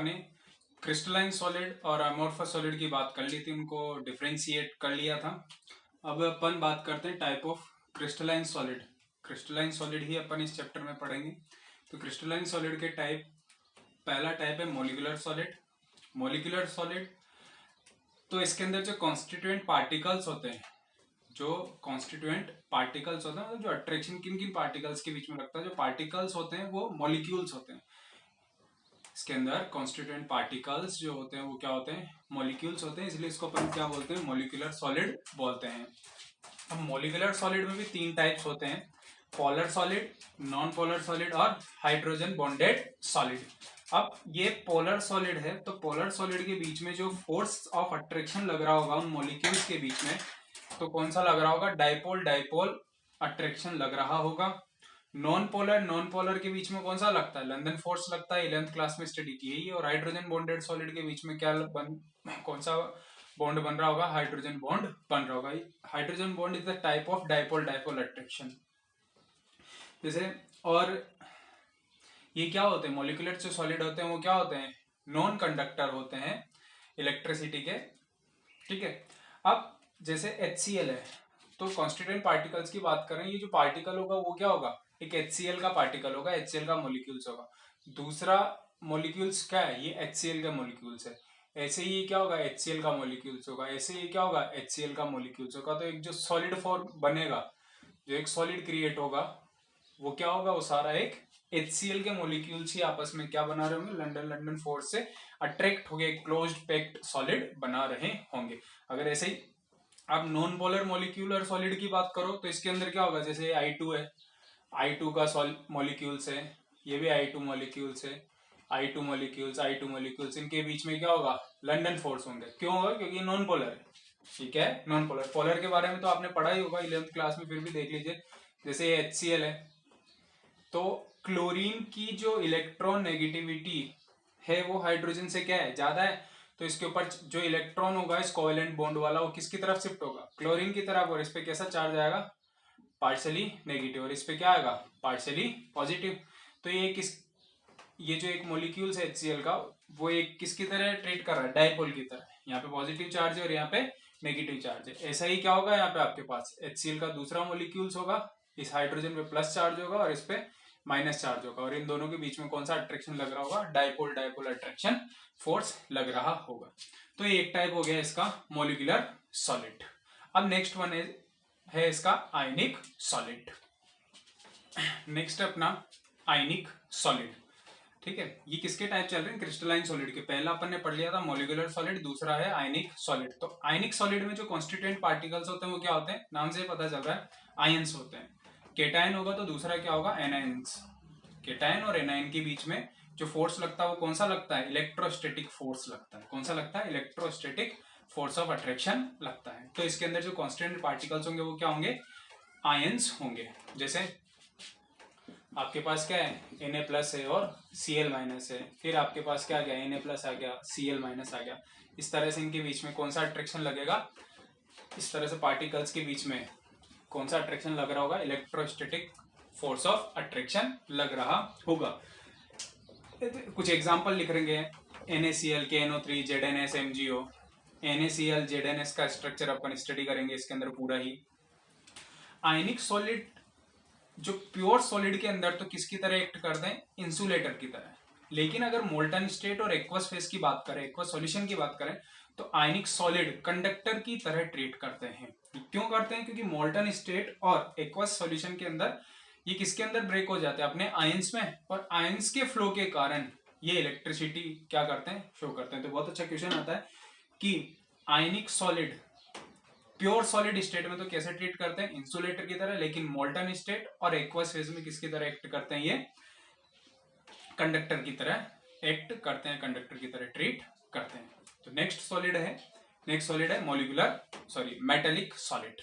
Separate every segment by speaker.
Speaker 1: ने crystalline solid और amorphous solid की बात कर ली थी, उनको डिफरेंशिएट कर लिया था। अब अपन बात करते हैं type of crystalline solid. Crystalline solid ही अपन इस चैप्टर में पढ़ेंगे। तो क्रिस्टलाइन सॉलिड के टाइप, पहला टाइप है मॉलिक्यूलर सॉलिड। मॉलिक्यूलर सॉलिड तो इसके अंदर जो कॉन्स्टिट्यूएंट पार्टिकल्स होते हैं, मतलब जो अट्रैक्शन किन किन पार्टिकल्स के बीच में लगता है, जो पार्टिकल्स होते हैं वो मॉलिक्यूल्स होते हैं। इसके अंदर कॉन्स्टिट्यूएंट पार्टिकल्स जो होते हैं वो क्या होते हैं, मॉलिक्यूल्स होते हैं, इसलिए इसको अपन क्या बोलते हैं, मॉलिक्यूलर सॉलिड बोलते हैं। अब मॉलिक्यूलर सॉलिड में भी तीन टाइप्स होते हैं, polar solid, non polar solid और हाइड्रोजन बॉन्डेड सॉलिड। अब ये पोलर सॉलिड है, तो पोलर सॉलिड के बीच में जो फोर्स ऑफ अट्रैक्शन लग रहा होगा उन मॉलिक्यूल्स के बीच में, तो कौन सा लग रहा होगा, डाइपोल डाइपोल अट्रैक्शन लग रहा होगा। नॉन पोलर के बीच में कौन सा लगता है, लंदन फोर्स लगता है, 11th क्लास में स्टडी की है। और हाइड्रोजन बॉन्डेड सॉलिड के बीच में कौन सा बॉन्ड बन रहा होगा, हाइड्रोजन बॉन्ड बन रहा होगा। Hydrogen bond is the type of dipole dipole attraction. जैसे, और ये क्या होते हैं, मॉलिक्यूलर जो सॉलिड होते हैं वो क्या होते हैं, नॉन कंडक्टर होते हैं इलेक्ट्रिसिटी के। ठीक है। अब जैसे HCl है, तो कॉन्स्टिट्यूएंट पार्टिकल्स की बात करें, ये जो पार्टिकल होगा वो क्या होगा, एक HCl का पार्टिकल होगा, HCl का मॉलिक्यूल्स होगा। दूसरा मॉलिक्यूल्स क्या है, ये HCl का मॉलिक्यूल्स है। ऐसे ही क्या होगा, HCl का मॉलिक्यूल्स होगा, ऐसे ही क्या होगा, HCl का मॉलिक्यूल्स होगा। तो एक जो सॉलिड फॉर्म बनेगा, जो एक सॉलिड क्रिएट होगा, वो क्या होगा, वो सारा एक HCl के मॉलिक्यूल्स ही आपस में क्या बना रहे होंगे, लंदन लंदन फोर्स से अट्रैक्ट हो गए, क्लोज्ड पैक्ड सॉलिड बना रहे होंगे। अगर ऐसे ही आप नॉन पोलर मॉलिक्यूलर सॉलिड की बात करो, तो इसके अंदर क्या होगा, जैसे I2 है, I2 का मॉलिक्यूल्स है, ये भी I2 मॉलिक्यूल्स है, I2 मॉलिक्यूल्स, इनके बीच में क्या होगा, लंदन फोर्स होंगे। क्यों होगा, क्योंकि नॉन पोलर है। ठीक है, नॉन पोलर। पोलर के बारे में तो आपने पढ़ा ही होगा 11th क्लास में, फिर भी देख लीजिए। जैसे HCl है, तो क्लोरीन की जो इलेक्ट्रॉन नेगेटिविटी है वो हाइड्रोजन से क्या है, ज्यादा है। तो इसके ऊपर जो इलेक्ट्रॉन होगा इस कोवेलेंट बॉन्ड वाला, वो किसकी तरफ शिफ्ट होगा, क्लोरीन की तरफ। और इस पे कैसा चार्ज आएगा, पार्शियली नेगेटिव। और इस पे क्या आएगा, पार्शियली पॉजिटिव। तो ये जो एक मॉलिक्यूल है HCl का, वो एक किसकी तरह ट्रीट कर रहा है, डाइपोल की तरह। यहाँ पे पॉजिटिव चार्ज है और यहाँ पे नेगेटिव चार्ज है। ऐसा ही क्या होगा, यहाँ पे आपके पास HCl का दूसरा मॉलिक्यूल्स होगा, इस हाइड्रोजन पे प्लस चार्ज होगा और इस पे माइनस चार्ज होगा, और इन दोनों के बीच में कौन सा अट्रैक्शन लग रहा होगा, डाइपोल डाइपोल अट्रैक्शन फोर्स लग रहा होगा। तो ये एक टाइप हो गया इसका मॉलिक्यूलर सॉलिड। अब नेक्स्ट वन है इसका आयनिक सॉलिड। नेक्स्ट अपना आयनिक सॉलिड। ठीक है, ये किसके टाइप चल रहे हैं, क्रिस्टलाइन सॉलिड के। पहला अपन ने पढ़ लिया था मॉलिक्यूलर सॉलिड, दूसरा है आयनिक सॉलिड। तो आयनिक सॉलिड में जो कॉन्स्टिट्यूएंट पार्टिकल्स होते हैं वो क्या होते हैं, नाम से पता चल रहा है, आयंस होते हैं। केटायन होगा तो दूसरा क्या होगा, एनायंस। केटायन और एनायन के बीच में जो फोर्स लगता है वो कौन सा लगता है, इलेक्ट्रोस्टैटिक फोर्स लगता है। कौन सा लगता है, इलेक्ट्रोस्टैटिक फोर्स ऑफ अट्रैक्शन लगता है। तो इसके अंदर जो कॉन्स्टिट्यूएंट पार्टिकल्स होंगे वो क्या होंगे, आयंस होंगे। जैसे आपके पास क्या है, Na प्लस है और Cl माइनस है, फिर आपके पास क्या आ गया, Na प्लस आ गया, Cl माइनस आ गया। इस तरह से इनके बीच में कौन सा अट्रैक्शन लगेगा, इस तरह से पार्टिकल्स के बीच में कौन सा अट्रैक्शन लग रहा होगा, इलेक्ट्रोस्टैटिक फोर्स ऑफ अट्रैक्शन लग रहा होगा। कुछ एग्जांपल लिख रहे NaCl, KNO3, ZnS, MgO। NaCl ZnS का स्ट्रक्चर अपन स्टडी करेंगे इसके अंदर पूरा ही। आयनिक सॉलिड जो प्योर सॉलिड के अंदर तो किसकी तरह एक्ट करते हैं, इंसुलेटर की तरह। लेकिन अगर मोल्टन स्टेट और एक्वस फेज की बात करें, एक्वस सॉल्यूशन की बात करें, तो आयनिक सॉलिड कंडक्टर की तरह ट्रीट करते हैं। क्यों करते हैं, क्योंकि मोल्टन स्टेट और एक्वस सॉल्यूशन के अंदर ये किसके अंदर ब्रेक हो जाते हैं, अपने आयंस में, और आयंस के फ्लो के कारण ये इलेक्ट्रिसिटी क्या करते हैं, शो करते हैं। तो बहुत अच्छा क्वेश्चन आता है कि आयनिक सॉलिड प्योर सॉलिड स्टेट में तो कैसे ट्रीट करते हैं, इंसुलेटर की तरह, लेकिन मोल्टन स्टेट और एक्वस फेज में किसकी तरह एक्ट करते हैं, ये कंडक्टर की तरह एक्ट करते हैं, कंडक्टर की तरह ट्रीट करते हैं। तो नेक्स्ट सॉलिड है मेटेलिक सॉलिड।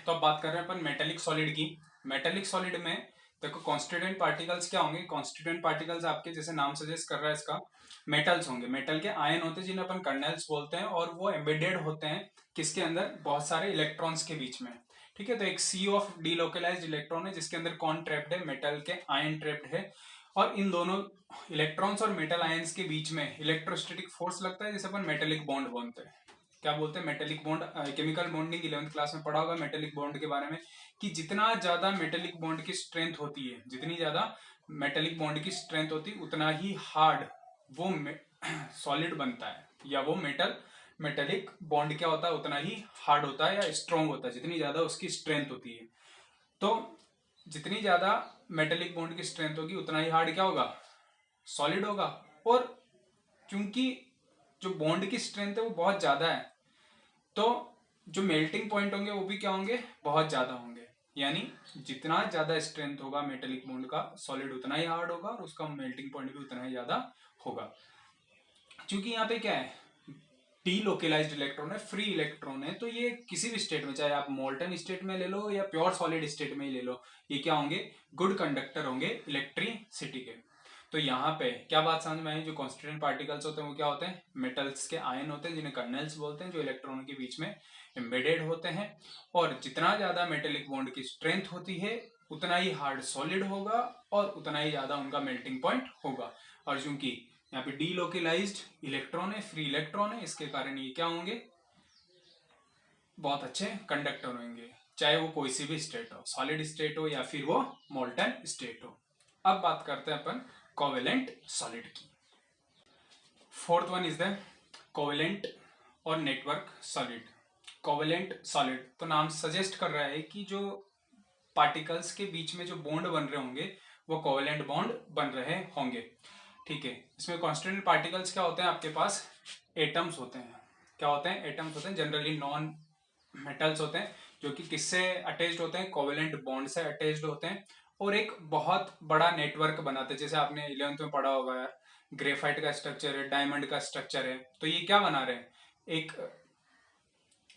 Speaker 1: तो अब बात कर रहे हैं अपन मेटेलिक सॉलिड की। मेटेलिक सॉलिड में देखो कॉन्स्टिट्यूएंट पार्टिकल्स क्या होंगे, कॉन्स्टिट्यूएंट पार्टिकल्स आपके जैसे नाम सजेस्ट कर रहा है इसका, मेटल्स होंगे। मेटल के आयन होते हैं जिन्हें अपन कर्नेल्स बोलते हैं, और वो एम्बेडेड होते हैं किसके अंदर, बहुत सारे इलेक्ट्रॉन्स के बीच में। ठीक है, तो एक सी ऑफ डीलोकलाइज्ड इलेक्ट्रॉन है जिसके अंदर कौन ट्रैप्ड है, मेटल के आयन ट्रैप्ड है। और इन दोनों इलेक्ट्रॉन्स और मेटल आयंस के बीच में इलेक्ट्रोस्टैटिक फोर्स लगता है, जिसे अपन मेटेलिक बॉन्ड बोलते हैं। क्या बोलते हैं? Metallic bond. Chemical bonding 11th class में पढ़ा होगा मेटेलिक बॉन्ड के बारे में, कि जितना ज्यादा मेटेलिक बॉन्ड की स्ट्रेंथ होती है, जितनी ज्यादा मेटेलिक बॉन्ड की स्ट्रेंथ होती है, उतना ही हार्ड वो सॉलिड बनता है, या वो मेटेलिक बॉन्ड क्या होता है, उतना ही हार्ड होता है या स्ट्रॉन्ग होता है, जितनी ज्यादा उसकी स्ट्रेंथ होती है। तो जितनी ज्यादा मेटेलिक बॉन्ड की स्ट्रेंथ होगी, उतना ही हार्ड क्या होगा? सॉलिड होगा। और क्योंकि जो बॉन्ड की स्ट्रेंथ है वो बहुत ज्यादा है, तो जो मेल्टिंग पॉइंट होंगे वो भी क्या होंगे? बहुत ज्यादा होंगे। यानी जितना ज्यादा स्ट्रेंथ होगा मेटेलिक बॉन्ड का, सॉलिड उतना ही हार्ड होगा और उसका मेल्टिंग पॉइंट भी उतना ही ज्यादा होगा। क्योंकि यहाँ पे क्या है, डीलोकेलाइज्ड इलेक्ट्रॉन है, फ्री इलेक्ट्रॉन है, तो ये किसी भी स्टेट में, चाहे आप मोल्टन स्टेट में ले लो या प्योर सॉलिड स्टेट में ही ले लो, ये क्या होंगे? गुड कंडक्टर होंगे इलेक्ट्रिसिटी के। तो यहाँ पे क्या बात समझ में आई? जो कॉन्स्टिट्यूएंट पार्टिकल्स होते हैं वो क्या होते हैं? मेटल्स के आयन होते हैं, जिन्हें कर्नल्स बोलते हैं, जो इलेक्ट्रॉनों के बीच में एम्बेडेड होते हैं। और जितना ज्यादा मेटेलिक बॉन्ड की स्ट्रेंथ होती है, उतना ही हार्ड सॉलिड होगा और उतना ही ज्यादा उनका मेल्टिंग पॉइंट होगा। और चूंकि यहाँ पे डीलोकेलाइज्ड इलेक्ट्रॉन है, फ्री इलेक्ट्रॉन है, इसके कारण ये क्या होंगे? बहुत अच्छे कंडक्टर होंगे, चाहे वो कोई सी भी स्टेट हो, सॉलिड स्टेट हो या फिर वो मोल्टन स्टेट हो। अब बात करते हैं अपन कोवेलेंट सॉलिड की। Fourth one is the covalent और नेटवर्क सॉलिड। कोवेलेंट सॉलिड तो नाम सजेस्ट कर रहा है कि जो पार्टिकल्स के बीच में जो बॉन्ड बन रहे होंगे वो कोवेलेंट बॉन्ड बन रहे होंगे। ठीक है, इसमें कॉन्स्टिट्यूएंट पार्टिकल्स क्या होते हैं? आपके पास एटम्स होते हैं। क्या होते हैं? एटम्स होते हैं, जनरली नॉन मेटल्स होते हैं, जो कि किससे अटैच्ड होते हैं? कोवेलेंट बॉन्ड से अटैच्ड होते हैं, और एक बहुत बड़ा नेटवर्क बनाते हैं। जैसे आपने 11th में पढ़ा होगा यार, ग्रेफाइट का स्ट्रक्चर है, डायमंड का स्ट्रक्चर है, तो ये क्या बना रहे हैं? एक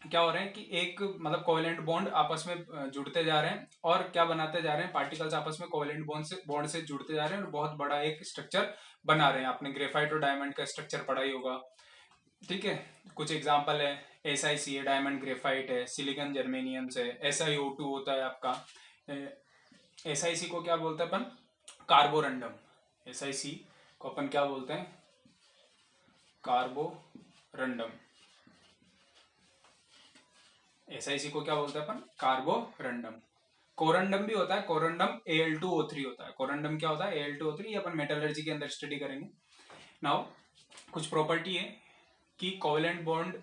Speaker 1: क्या हो रहा है कि एक मतलब कोवेलेंट बॉन्ड आपस में जुड़ते जा रहे हैं, और क्या बनाते जा रहे हैं? पार्टिकल्स आपस में कोवेलेंट बॉन्ड से जुड़ते जा रहे हैं और बहुत बड़ा एक स्ट्रक्चर बना रहे हैं। आपने ग्रेफाइट और डायमंड का स्ट्रक्चर पढ़ा ही होगा। ठीक है, कुछ एग्जांपल है, SiC है, डायमंड ग्रेफाइट है, सिलिकॉन जर्मेनियम से, SiO2 होता है आपका। SiC को क्या बोलते हैं अपन? कार्बोरंडम। SiC को अपन क्या बोलते हैं? कार्बोरंडम। SiC को क्या बोलते हैं अपन? कार्बोरंडम। कोरंडम भी होता है, कोरंडम Al2O3 होता है। कोरंडम क्या होता है? Al2O3, ये अपन मेटलर्जी के अंदर स्टडी करेंगे। नाउ कुछ प्रॉपर्टी है कि कोवेलेंट बॉन्ड,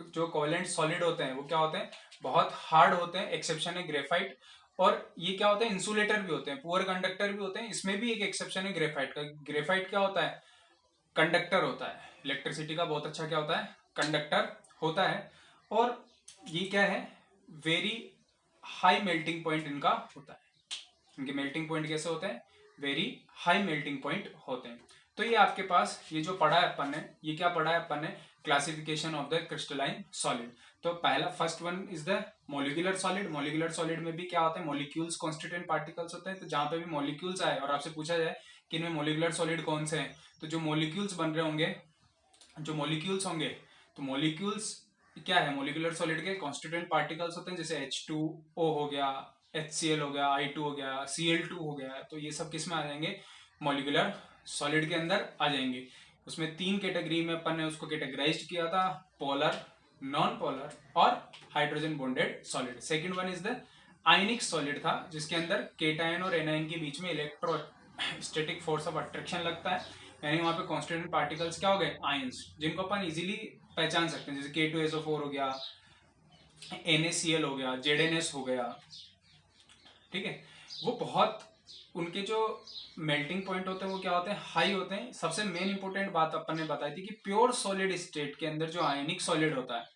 Speaker 1: जो कोवेलेंट सॉलिड होते हैं वो क्या होते हैं? बहुत हार्ड होते हैं, एक्सेप्शन है ग्रेफाइट। और ये क्या होते हैं? इंसुलेटर भी होते हैं, पुअर कंडक्टर भी होते हैं। इसमें भी एक एक्सेप्शन है ग्रेफाइट का। ग्रेफाइट क्या होता है? कंडक्टर होता है, इलेक्ट्रिसिटी का बहुत अच्छा क्या होता है? कंडक्टर होता है। और ये क्या है? वेरी हाई मेल्टिंग पॉइंट इनका होता है। इनके मेल्टिंग पॉइंट कैसे होते हैं? वेरी हाई मेल्टिंग पॉइंट होते हैं। तो ये आपके पास ये जो पढ़ा है अपन ने, ये क्या पढ़ा है अपन ने? Classification of the crystalline solid. तो पहला first one is the molecular solid. Molecular solid में भी क्या होता है? मॉलिक्यूल्स कॉन्स्टिट्यूएंट पार्टिकल्स होते हैं। तो जहां पे भी मॉलिक्यूल्स आए और आपसे पूछा जाए कि इनमें मोलिकुलर सॉलिड कौन से हैं, तो जो मॉलिक्यूल्स बन रहे होंगे, जो मॉलिक्यूल्स होंगे, तो मॉलिक्यूल्स क्या है? मोलिकुलर सॉलिड के कॉन्स्टिट्यूएंट पार्टिकल्स होते हैं, जैसे H2O हो गया, HCl हो गया, I2 हो गया, Cl2 हो गया। तो ये सब किस में आ जाएंगे? मॉलिकुलर सॉलिड के अंदर आ जाएंगे। उसमें 3 कैटेगरी में अपन ने उसको कैटेगराइज किया था, पोलर, नॉन पोलर और hydrogen bonded solid. Second one is the ionic solid था, जिसके अंदर केटायन और एनायन के बीच में इलेक्ट्रोस्टैटिक फोर्स ऑफ अट्रैक्शन लगता है। यानी वहां पे कॉन्स्टिट्यूएंट पार्टिकल्स क्या हो गए? आयंस, जिनको अपन इजीली पहचान सकते हैं, जैसे K2SO4 हो गया, NaCl हो गया, ZnS हो गया। ठीक है, वो बहुत उनके जो मेल्टिंग पॉइंट होते हैं वो क्या होते हैं? हाई होते हैं। सबसे मेन इंपॉर्टेंट बात अपन ने बताई थी कि प्योर सॉलिड स्टेट के अंदर जो आयनिक सॉलिड होता है,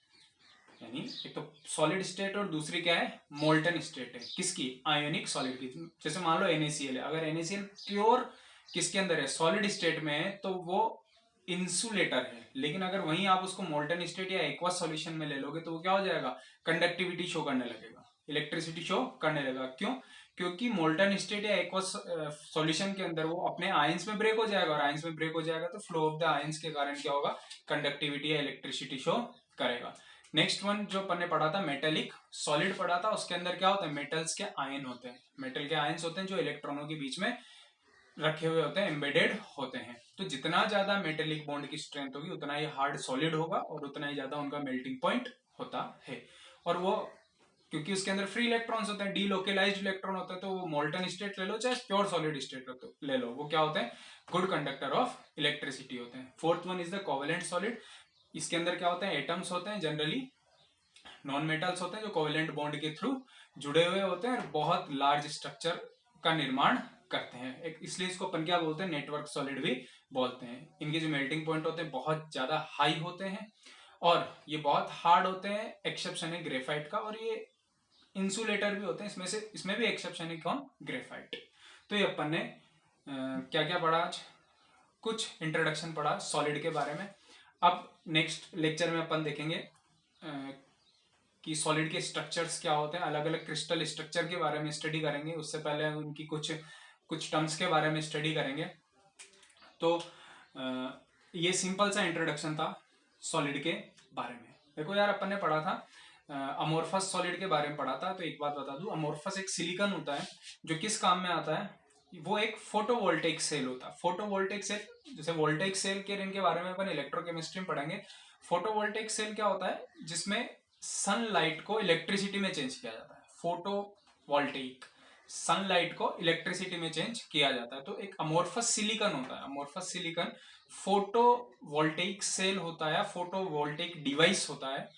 Speaker 1: यानी एक तो सॉलिड स्टेट और दूसरी क्या है? मोल्टन स्टेट है। किसकी? आयोनिक सॉलिड की। जैसे मान लो NaCl है, अगर NaCl प्योर किसके अंदर है? सॉलिड स्टेट में है, तो वो इंसुलेटर है। लेकिन अगर वहीं आप उसको मोल्टन स्टेट या एक्वस सॉल्यूशन में ले लोगे, तो वो क्या हो जाएगा? कंडक्टिविटी शो करने लगेगा, इलेक्ट्रिसिटी शो करने लगेगा। क्यों? क्योंकि मोल्टन स्टेट या एक्वस सॉल्यूशन के अंदर वो अपने आयंस में ब्रेक हो जाएगा, और आयंस में ब्रेक हो जाएगा तो फ्लो ऑफ द आयंस के कारण क्या होगा? कंडक्टिविटी या इलेक्ट्रिसिटी शो करेगा। नेक्स्ट वन जो अपन ने पढ़ा था, मेटेलिक सॉलिड पढ़ा था, उसके अंदर क्या होता है? मेटल्स के आयन होते हैं। मेटल के आयन्स होते हैं जो इलेक्ट्रॉनों के बीच में रखे हुए होते हैं, एम्बेडेड होते हैं। तो जितना ज्यादा मेटेलिक बॉन्ड की स्ट्रेंथ होगी उतना ही हार्ड सॉलिड होगा और उतना ही ज्यादा उनका मेल्टिंग पॉइंट होता है। और वो क्योंकि उसके अंदर फ्री इलेक्ट्रॉन्स होते हैं, डीलोकलाइज्ड इलेक्ट्रॉन होता है, तो वो मोल्टन स्टेट ले लो चाहे प्योर सॉलिड स्टेट ले लो, वो क्या होते हैं, गुड कंडक्टर ऑफ इलेक्ट्रिसिटी होते हैं। Fourth one is the covalent solid. इसके अंदर क्या होते हैं, एटम्स होते हैं, जनरली नॉन मेटल्स होते हैं जो कोवेलेंट बॉन्ड के थ्रू जुड़े हुए होते हैं और बहुत लार्ज स्ट्रक्चर का निर्माण करते हैं। इसलिए इसको अपन क्या बोलते हैं, नेटवर्क सॉलिड भी बोलते हैं। इनके जो मेल्टिंग पॉइंट होते हैं बहुत ज्यादा हाई होते हैं और ये बहुत हार्ड होते हैं, एक्सेप्शन है ग्रेफाइट का, और ये इंसुलेटर भी होते हैं। इसमें भी एक्सेप्शन है कौन, ग्रेफाइट। तो ये अपन ने क्या क्या पढ़ा आज, कुछ इंट्रोडक्शन पढ़ा सॉलिड के बारे में। अब नेक्स्ट लेक्चर में अपन देखेंगे कि सॉलिड के स्ट्रक्चर्स क्या होते हैं, अलग अलग क्रिस्टल स्ट्रक्चर के बारे में स्टडी करेंगे। उससे पहले उनकी कुछ टर्म्स के बारे में स्टडी करेंगे। तो ये सिंपल सा इंट्रोडक्शन था सॉलिड के बारे में। देखो यार, अपन ने पढ़ा था अमोर्फस सॉलिड के बारे में पढ़ा था। तो एक बात बता दूं, अमोर्फस एक सिलिकॉन होता है जो किस काम में आता है, वो एक फोटोवोल्टेइक सेल होता है। फोटोवोल्टेइक सेल, जैसे वोल्टेइक सेल के इनके बारे में अपन इलेक्ट्रोकेमिस्ट्री में पढ़ेंगे। फोटोवोल्टेइक सेल क्या होता है, जिसमें सनलाइट को इलेक्ट्रिसिटी में चेंज किया जाता है। फोटोवोल्टेइक, सनलाइट को इलेक्ट्रिसिटी में चेंज किया जाता है। तो एक अमोर्फस सिलिकॉन होता है। अमोर्फस सिलिकॉन फोटोवोल्टेइक सेल होता है, फोटोवोल्टेइक डिवाइस होता है।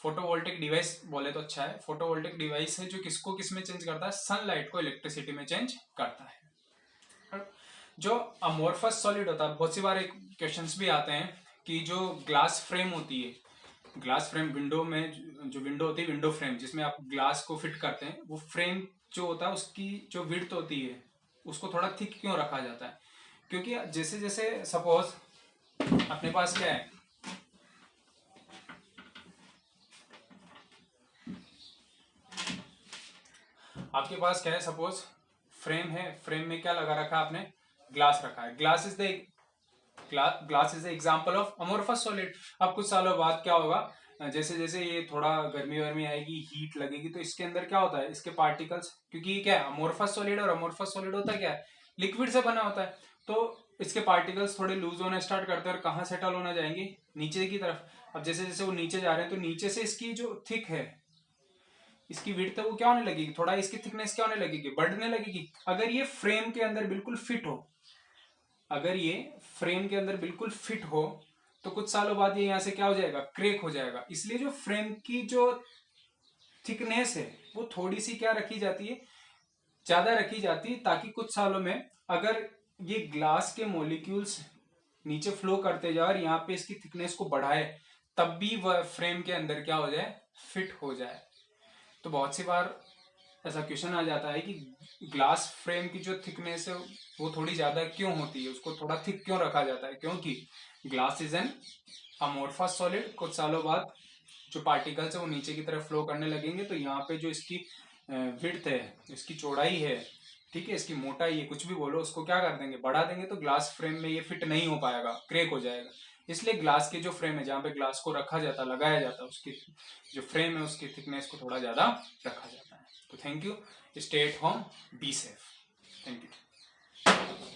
Speaker 1: फोटोवोल्टेइक डिवाइस बोले तो अच्छा है। फोटोवोल्टेइक डिवाइस है जो किसको किस में चेंज करता है, सनलाइट को इलेक्ट्रिसिटी में चेंज करता है। जो अमोर्फस सॉलिड होता है, बहुत सी बार क्वेश्चंस भी आते हैं कि जो ग्लास फ्रेम होती है, ग्लास फ्रेम विंडो में, जो विंडो होती है, विंडो फ्रेम जिसमें आप ग्लास को फिट करते हैं, वो फ्रेम जो होता है उसकी जो विड्थ होती है उसको थोड़ा थिक क्यों रखा जाता है, क्योंकि जैसे जैसे सपोज अपने पास क्या है, आपके पास क्या है, सपोज फ्रेम है, फ्रेम में क्या लगा रखा है आपने, ग्लास रखा है। Glass is the example of amorphous solid. अब कुछ सालों बाद क्या होगा, जैसे जैसे ये थोड़ा गर्मी वर्मी आएगी, हीट लगेगी, तो इसके अंदर क्या होता है, इसके पार्टिकल्स, क्योंकि ये क्या है, अमोर्फस सॉलिड, और अमोर्फस सॉलिड होता है क्या है, लिक्विड से बना होता है। तो इसके पार्टिकल्स थोड़े लूज होना स्टार्ट करते हैं और कहाँ सेटल होना जाएंगे, नीचे की तरफ। अब जैसे जैसे वो नीचे जा रहे हैं तो नीचे से इसकी जो थिक है, इसकी विड्थ है, वो क्या होने लगेगी, थोड़ा इसकी थिकनेस क्या होने लगेगी, बढ़ने लगेगी। अगर ये फ्रेम के अंदर बिल्कुल फिट हो, अगर ये फ्रेम के अंदर बिल्कुल फिट हो, तो कुछ सालों बाद ये यहां से क्या हो जाएगा, क्रैक हो जाएगा। इसलिए जो फ्रेम की जो थिकनेस है वो थोड़ी सी क्या रखी जाती है, ज्यादा रखी जाती है, ताकि कुछ सालों में अगर ये ग्लास के मॉलिक्यूल्स नीचे फ्लो करते जाए और यहाँ पे इसकी थिकनेस को बढ़ाए, तब भी वह फ्रेम के अंदर क्या हो जाए, फिट हो जाए। तो बहुत सी बार ऐसा क्वेश्चन आ जाता है कि ग्लास फ्रेम की जो थिकनेस है वो थोड़ी ज्यादा क्यों होती है, उसको थोड़ा थिक क्यों रखा जाता है, क्योंकि glass is an amorphous solid. कुछ सालों बाद जो पार्टिकल्स है वो नीचे की तरफ फ्लो करने लगेंगे, तो यहाँ पे जो इसकी विड्थ है, इसकी चौड़ाई है, ठीक है, इसकी मोटाई है, कुछ भी बोलो, उसको क्या कर देंगे, बढ़ा देंगे, तो ग्लास फ्रेम में ये फिट नहीं हो पाएगा, क्रैक हो जाएगा। इसलिए ग्लास के जो फ्रेम है, जहाँ पे ग्लास को रखा जाता, लगाया जाता, उसकी जो फ्रेम है उसकी थिकनेस को थोड़ा ज्यादा रखा जाता है। तो thank you, stay at home, be safe, thank you.